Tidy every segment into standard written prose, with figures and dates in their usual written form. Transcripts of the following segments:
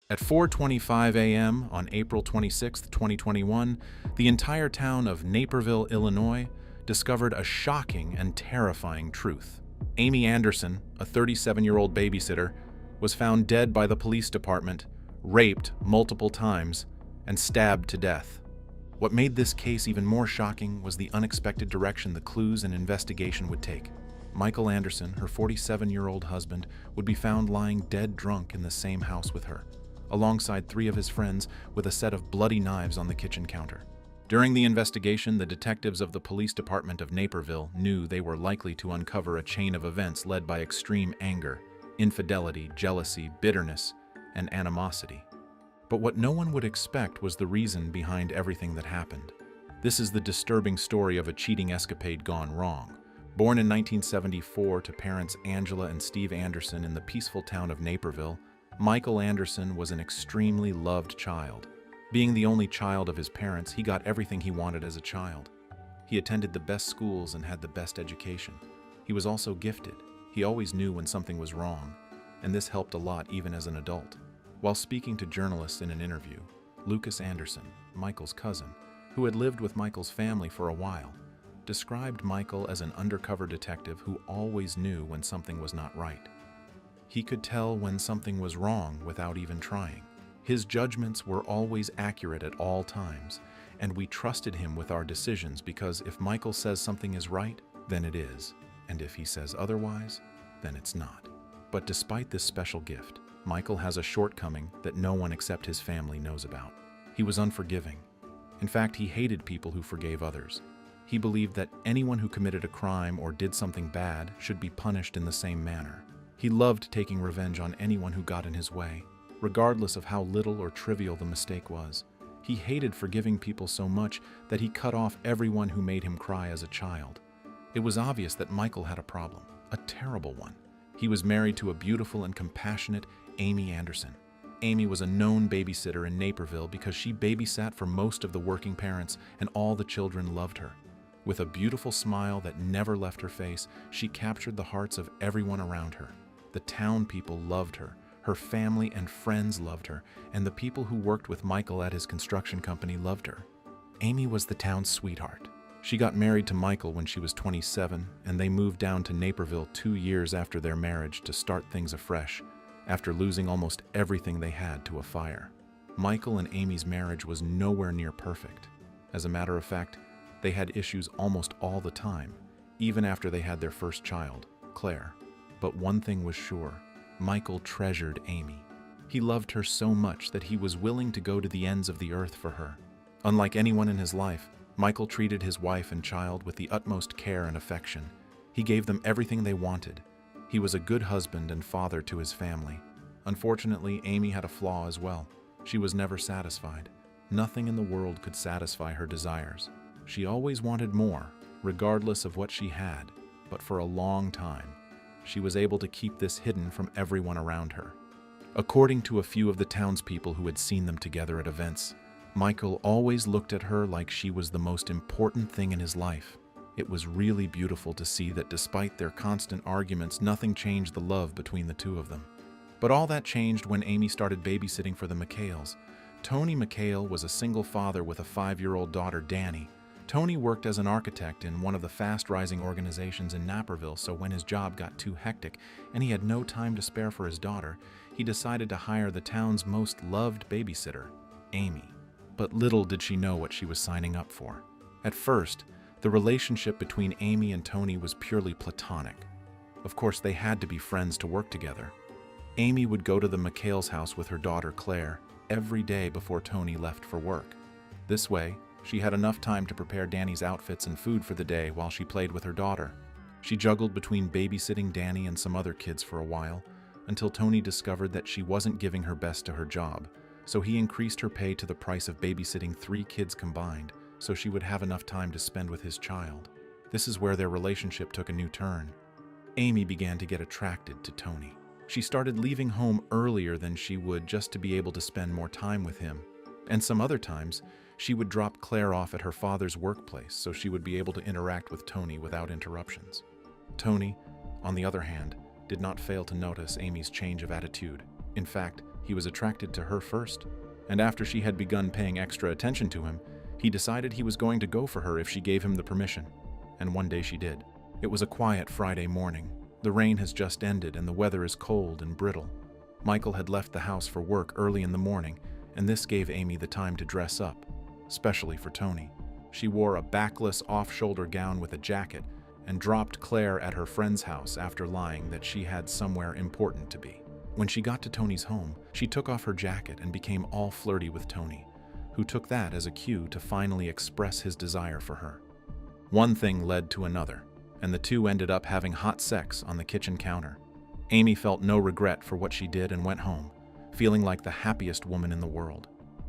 At 4:25 a.m. on April 26, 2021, the entire town of Naperville, Illinois, discovered a shocking and terrifying truth. Amy Anderson, a 37-year-old babysitter, was found dead by the police department, raped multiple times, and stabbed to death. What made this case even more shocking was the unexpected direction the clues and investigation would take. Michael Anderson, her 47-year-old husband, would be found lying dead drunk in the same house with her, alongside 3 of his friends with a set of bloody knives on the kitchen counter. During the investigation, the detectives of the police department of Naperville knew they were likely to uncover a chain of events led by extreme anger, infidelity, jealousy, bitterness, and animosity. But what no one would expect was the reason behind everything that happened. This is the disturbing story of a cheating escapade gone wrong. Born in 1974 to parents Angela and Steve Anderson in the peaceful town of Naperville, Michael Anderson was an extremely loved child. Being the only child of his parents, he got everything he wanted as a child. He attended the best schools and had the best education. He was also gifted. He always knew when something was wrong, and this helped a lot even as an adult. While speaking to journalists in an interview, Lucas Anderson, Michael's cousin, who had lived with Michael's family for a while, described Michael as an undercover detective who always knew when something was not right. He could tell when something was wrong without even trying. His judgments were always accurate at all times, and we trusted him with our decisions because if Michael says something is right, then it is, and if he says otherwise, then it's not. But despite this special gift, Michael has a shortcoming that no one except his family knows about. He was unforgiving. In fact, he hated people who forgave others. He believed that anyone who committed a crime or did something bad should be punished in the same manner. He loved taking revenge on anyone who got in his way, regardless of how little or trivial the mistake was. He hated forgiving people so much that he cut off everyone who made him cry as a child. It was obvious that Michael had a problem, a terrible one. He was married to a beautiful and compassionate Amy Anderson. Amy was a known babysitter in Naperville because she babysat for most of the working parents, and all the children loved her. With a beautiful smile that never left her face, she captured the hearts of everyone around her. The town people loved her, her family and friends loved her, and the people who worked with Michael at his construction company loved her. Amy was the town's sweetheart. She got married to Michael when she was 27, and they moved down to Naperville 2 years after their marriage to start things afresh, after losing almost everything they had to a fire. Michael and Amy's marriage was nowhere near perfect. As a matter of fact, they had issues almost all the time, even after they had their first child, Claire. But one thing was sure, Michael treasured Amy. He loved her so much that he was willing to go to the ends of the earth for her. Unlike anyone in his life, Michael treated his wife and child with the utmost care and affection. He gave them everything they wanted. He was a good husband and father to his family. Unfortunately, Amy had a flaw as well. She was never satisfied. Nothing in the world could satisfy her desires. She always wanted more, regardless of what she had, but for a long time, she was able to keep this hidden from everyone around her. According to a few of the townspeople who had seen them together at events, Michael always looked at her like she was the most important thing in his life. It was really beautiful to see that despite their constant arguments, nothing changed the love between the two of them. But all that changed when Amy started babysitting for the McHales. Tony McHale was a single father with a 5-year-old daughter, Danny. Tony worked as an architect in one of the fast-rising organizations in Naperville, so when his job got too hectic and he had no time to spare for his daughter, he decided to hire the town's most loved babysitter, Amy. But little did she know what she was signing up for. At first, the relationship between Amy and Tony was purely platonic. Of course, they had to be friends to work together. Amy would go to the McHale's house with her daughter, Claire, every day before Tony left for work. This way, she had enough time to prepare Danny's outfits and food for the day while she played with her daughter. She juggled between babysitting Danny and some other kids for a while, until Tony discovered that she wasn't giving her best to her job, so he increased her pay to the price of babysitting 3 kids combined, so she would have enough time to spend with his child. This is where their relationship took a new turn. Amy began to get attracted to Tony. She started leaving home earlier than she would just to be able to spend more time with him. And some other times, she would drop Claire off at her father's workplace so she would be able to interact with Tony without interruptions. Tony, on the other hand, did not fail to notice Amy's change of attitude. In fact, He was attracted to her first, and after she had begun paying extra attention to him, he decided he was going to go for her if she gave him the permission. And one day she did. It was a quiet Friday morning. The rain has just ended and the weather is cold and brittle. Michael had left the house for work early in the morning, and this gave Amy the time to dress up, especially for Tony. She wore a backless off-shoulder gown with a jacket and dropped Claire at her friend's house after lying that she had somewhere important to be. When she got to Tony's home, she took off her jacket and became all flirty with Tony, who took that as a cue to finally express his desire for her. One thing led to another, and the two ended up having hot sex on the kitchen counter. Amy felt no regret for what she did and went home, feeling like the happiest woman in the world.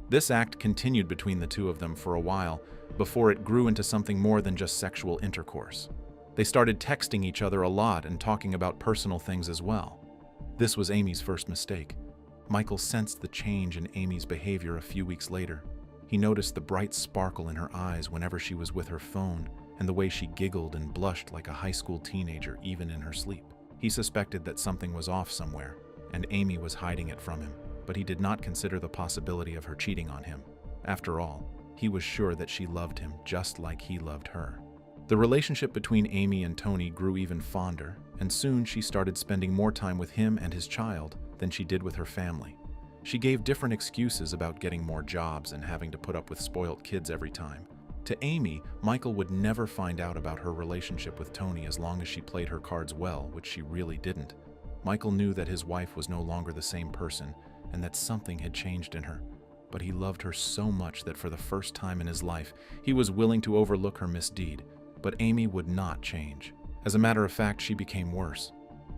This act continued between the two of them for a while before it grew into something more than just sexual intercourse. They started texting each other a lot and talking about personal things as well. This was Amy's first mistake. Michael sensed the change in Amy's behavior a few weeks later. He noticed the bright sparkle in her eyes whenever she was with her phone and the way she giggled and blushed like a high school teenager even in her sleep. He suspected that something was off somewhere, and Amy was hiding it from him, but he did not consider the possibility of her cheating on him. After all, he was sure that she loved him just like he loved her. The relationship between Amy and Tony grew even fonder, and soon she started spending more time with him and his child than she did with her family. She gave different excuses about getting more jobs and having to put up with spoiled kids every time. To Amy, Michael would never find out about her relationship with Tony as long as she played her cards well, which she really didn't. Michael knew that his wife was no longer the same person and that something had changed in her, but he loved her so much that for the first time in his life, he was willing to overlook her misdeed. But Amy would not change. As a matter of fact, she became worse.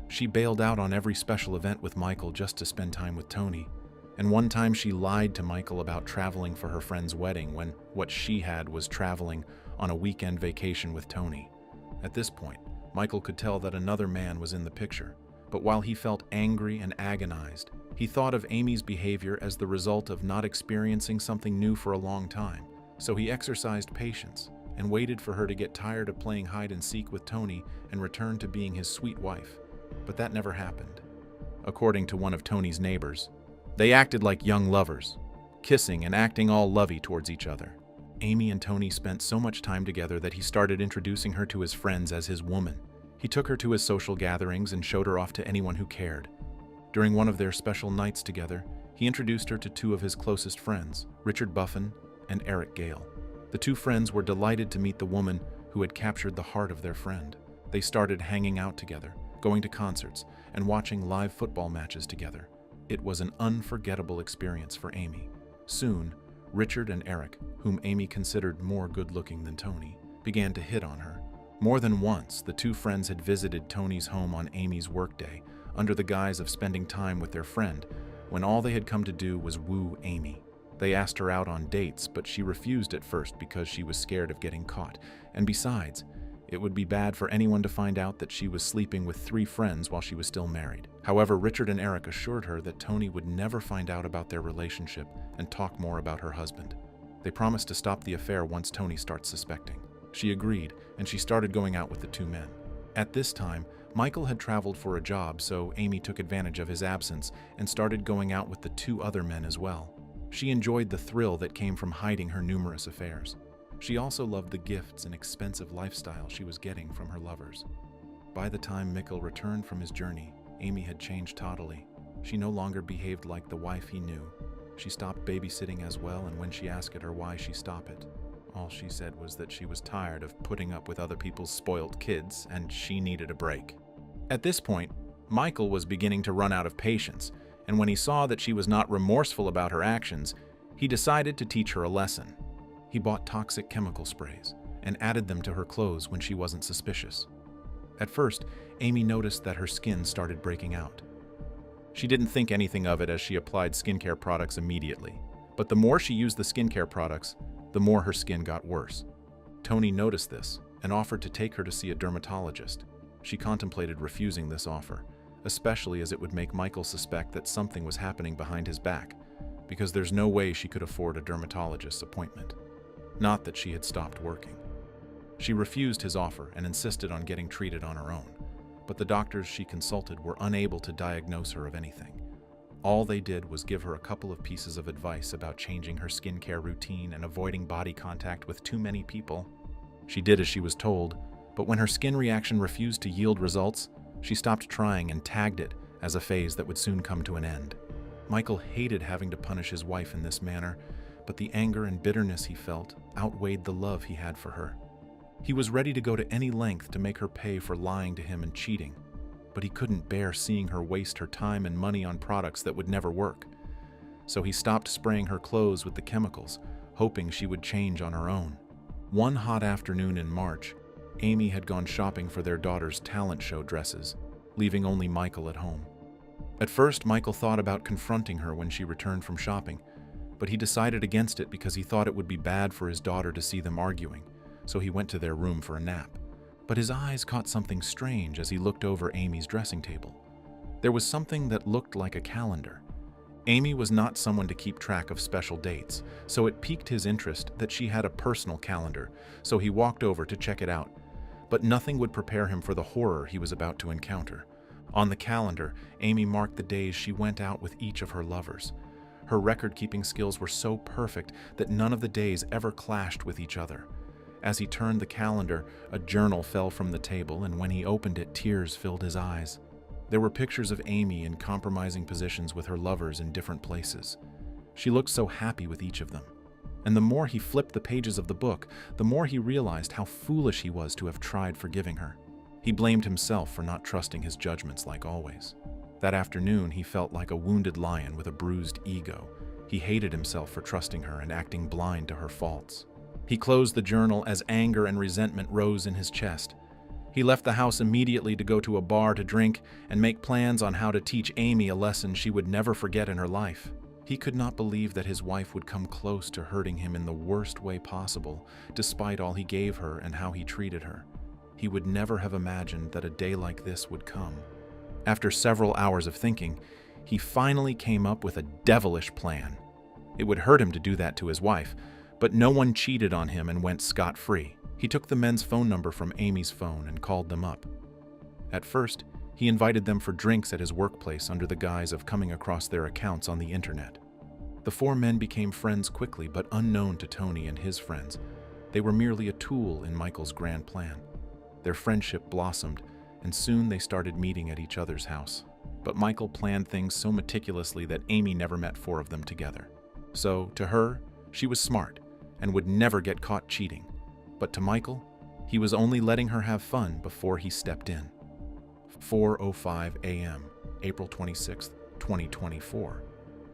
She bailed out on every special event with Michael just to spend time with Tony. And one time she lied to Michael about traveling for her friend's wedding when what she had was traveling on a weekend vacation with Tony. At this point, Michael could tell that another man was in the picture. But while he felt angry and agonized, he thought of Amy's behavior as the result of not experiencing something new for a long time. So he exercised patience and waited for her to get tired of playing hide and seek with Tony and return to being his sweet wife. But that never happened. According to one of Tony's neighbors, they acted like young lovers, kissing and acting all lovey towards each other. Amy and Tony spent so much time together that he started introducing her to his friends as his woman. He took her to his social gatherings and showed her off to anyone who cared. During one of their special nights together, he introduced her to two of his closest friends, Richard Buffin and Eric Gale. The two friends were delighted to meet the woman who had captured the heart of their friend. They started hanging out together, going to concerts, and watching live football matches together. It was an unforgettable experience for Amy. Soon, Richard and Eric, whom Amy considered more good-looking than Tony, began to hit on her. More than once, the two friends had visited Tony's home on Amy's workday under the guise of spending time with their friend, when all they had come to do was woo Amy. They asked her out on dates, but she refused at first because she was scared of getting caught. And besides, it would be bad for anyone to find out that she was sleeping with 3 friends while she was still married. However, Richard and Eric assured her that Tony would never find out about their relationship and talk more about her husband. They promised to stop the affair once Tony starts suspecting. She agreed, and she started going out with the 2 men. At this time, Michael had traveled for a job, so Amy took advantage of his absence and started going out with the 2 other men as well. She enjoyed the thrill that came from hiding her numerous affairs. She also loved the gifts and expensive lifestyle she was getting from her lovers. By the time Mikkel returned from his journey, Amy had changed totally. She no longer behaved like the wife he knew. She stopped babysitting as well, and when she asked her why she stopped it, all she said was that she was tired of putting up with other people's spoiled kids and she needed a break. At this point, Michael was beginning to run out of patience, and when he saw that she was not remorseful about her actions, he decided to teach her a lesson. He bought toxic chemical sprays and added them to her clothes when she wasn't suspicious. At first, Amy noticed that her skin started breaking out. She didn't think anything of it as she applied skincare products immediately, but the more she used the skincare products, the more her skin got worse. Tony noticed this and offered to take her to see a dermatologist. She contemplated refusing this offer, especially as it would make Michael suspect that something was happening behind his back, because there's no way she could afford a dermatologist's appointment. Not that she had stopped working. She refused his offer and insisted on getting treated on her own, but the doctors she consulted were unable to diagnose her of anything. All they did was give her a couple of pieces of advice about changing her skincare routine and avoiding body contact with too many people. She did as she was told, but when her skin reaction refused to yield results, she stopped trying and tagged it as a phase that would soon come to an end. Michael hated having to punish his wife in this manner, but the anger and bitterness he felt outweighed the love he had for her. He was ready to go to any length to make her pay for lying to him and cheating, but he couldn't bear seeing her waste her time and money on products that would never work. So he stopped spraying her clothes with the chemicals, hoping she would change on her own. One hot afternoon in March, Amy had gone shopping for their daughter's talent show dresses, leaving only Michael at home. At first, Michael thought about confronting her when she returned from shopping, but he decided against it because he thought it would be bad for his daughter to see them arguing, so he went to their room for a nap. But his eyes caught something strange as he looked over Amy's dressing table. There was something that looked like a calendar. Amy was not someone to keep track of special dates, so it piqued his interest that she had a personal calendar, so he walked over to check it out. But nothing would prepare him for the horror he was about to encounter. On the calendar, Amy marked the days she went out with each of her lovers. Her record-keeping skills were so perfect that none of the days ever clashed with each other. As he turned the calendar, a journal fell from the table, and when he opened it, tears filled his eyes. There were pictures of Amy in compromising positions with her lovers in different places. She looked so happy with each of them. And the more he flipped the pages of the book, the more he realized how foolish he was to have tried forgiving her. He blamed himself for not trusting his judgments like always. That afternoon, he felt like a wounded lion with a bruised ego. He hated himself for trusting her and acting blind to her faults. He closed the journal as anger and resentment rose in his chest. He left the house immediately to go to a bar to drink and make plans on how to teach Amy a lesson she would never forget in her life. He could not believe that his wife would come close to hurting him in the worst way possible, despite all he gave her and how he treated her. He would never have imagined that a day like this would come. After several hours of thinking, he finally came up with a devilish plan. It would hurt him to do that to his wife, but no one cheated on him and went scot-free. He took the men's phone number from Amy's phone and called them up. At first, he invited them for drinks at his workplace under the guise of coming across their accounts on the internet. The four men became friends quickly, but unknown to Tony and his friends. They were merely a tool in Michael's grand plan. Their friendship blossomed, and soon they started meeting at each other's house. But Michael planned things so meticulously that Amy never met four of them together. So, to her, she was smart and would never get caught cheating. But to Michael, he was only letting her have fun before he stepped in. 4:05 a.m., April 26, 2024.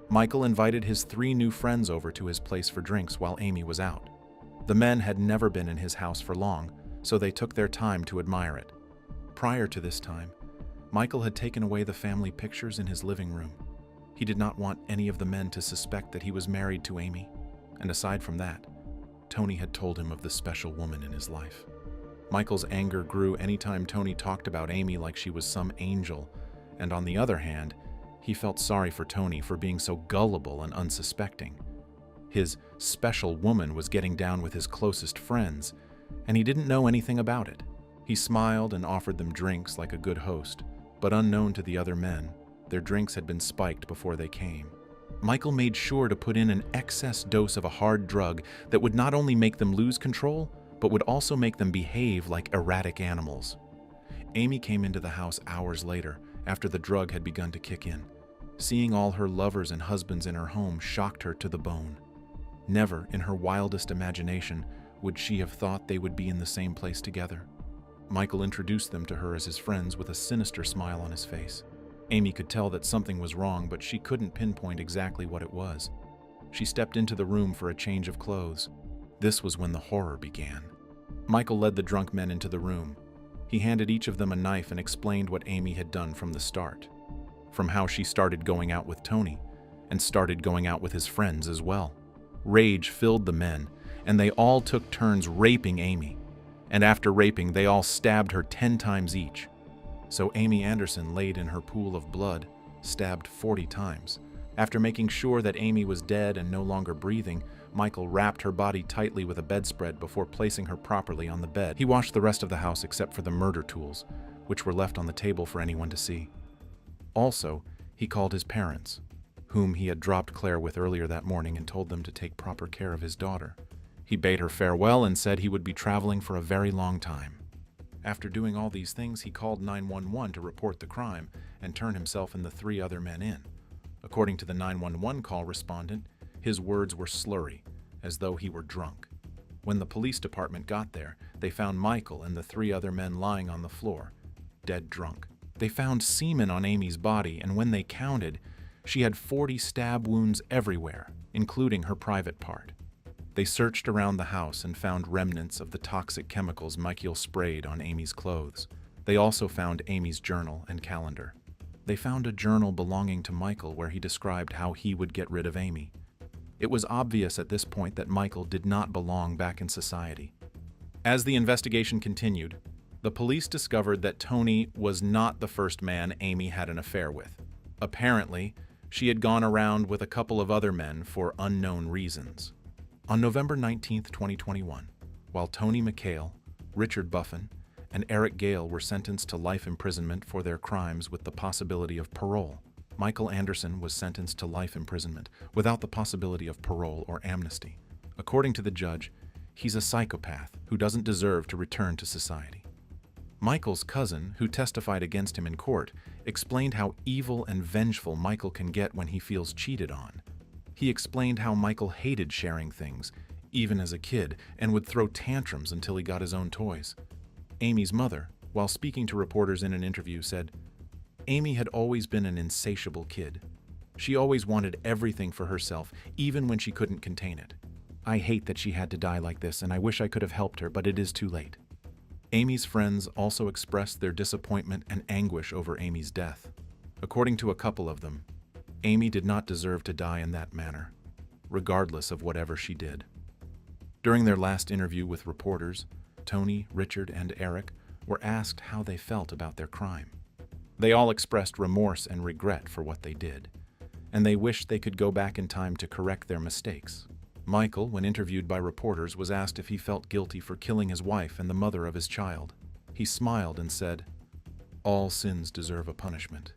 Michael invited his 3 new friends over to his place for drinks while Amy was out. The men had never been in his house for long, so they took their time to admire it. Prior to this time, Michael had taken away the family pictures in his living room. He did not want any of the men to suspect that he was married to Amy, and aside from that, Tony had told him of the special woman in his life. Michael's anger grew anytime Tony talked about Amy like she was some angel, and on the other hand, he felt sorry for Tony for being so gullible and unsuspecting. His special woman was getting down with his closest friends, and he didn't know anything about it. He smiled and offered them drinks like a good host, but unknown to the other men, their drinks had been spiked before they came. Michael made sure to put in an excess dose of a hard drug that would not only make them lose control, but would also make them behave like erratic animals. Amy came into the house hours later, after the drug had begun to kick in. Seeing all her lovers and husbands in her home shocked her to the bone. Never, in her wildest imagination, would she have thought they would be in the same place together. Michael introduced them to her as his friends with a sinister smile on his face. Amy could tell that something was wrong, but she couldn't pinpoint exactly what it was. She stepped into the room for a change of clothes. This was when the horror began. Michael led the drunk men into the room. He handed each of them a knife and explained what Amy had done from the start. From how she started going out with Tony, and started going out with his friends as well. Rage filled the men, and they all took turns raping Amy. And after raping, they all stabbed her 10 times each. So Amy Anderson laid in her pool of blood, stabbed 40 times. After making sure that Amy was dead and no longer breathing, Michael wrapped her body tightly with a bedspread before placing her properly on the bed. He washed the rest of the house except for the murder tools, which were left on the table for anyone to see. Also, he called his parents, whom he had dropped Claire with earlier that morning and told them to take proper care of his daughter. He bade her farewell and said he would be traveling for a very long time. After doing all these things, he called 911 to report the crime and turn himself and the 3 other men in. According to the 911 call respondent, his words were slurry, as though he were drunk. When the police department got there, they found Michael and the 3 other men lying on the floor, dead drunk. They found semen on Amy's body, and when they counted, she had 40 stab wounds everywhere, including her private part. They searched around the house and found remnants of the toxic chemicals Michael sprayed on Amy's clothes. They also found Amy's journal and calendar. They found a journal belonging to Michael where he described how he would get rid of Amy. It was obvious at this point that Michael did not belong back in society. As the investigation continued, the police discovered that Tony was not the first man Amy had an affair with. Apparently, she had gone around with a couple of other men for unknown reasons. On November 19, 2021, while Tony McHale, Richard Buffin, and Eric Gale were sentenced to life imprisonment for their crimes with the possibility of parole, Michael Anderson was sentenced to life imprisonment without the possibility of parole or amnesty. According to the judge, he's a psychopath who doesn't deserve to return to society. Michael's cousin, who testified against him in court, explained how evil and vengeful Michael can get when he feels cheated on. He explained how Michael hated sharing things, even as a kid, and would throw tantrums until he got his own toys. Amy's mother, while speaking to reporters in an interview, said, "Amy had always been an insatiable kid. She always wanted everything for herself, even when she couldn't contain it. I hate that she had to die like this, and I wish I could have helped her, but it is too late." Amy's friends also expressed their disappointment and anguish over Amy's death. According to a couple of them, Amy did not deserve to die in that manner, regardless of whatever she did. During their last interview with reporters, Tony, Richard, and Eric were asked how they felt about their crime. They all expressed remorse and regret for what they did, and they wished they could go back in time to correct their mistakes. Michael, when interviewed by reporters, was asked if he felt guilty for killing his wife and the mother of his child. He smiled and said, "All sins deserve a punishment.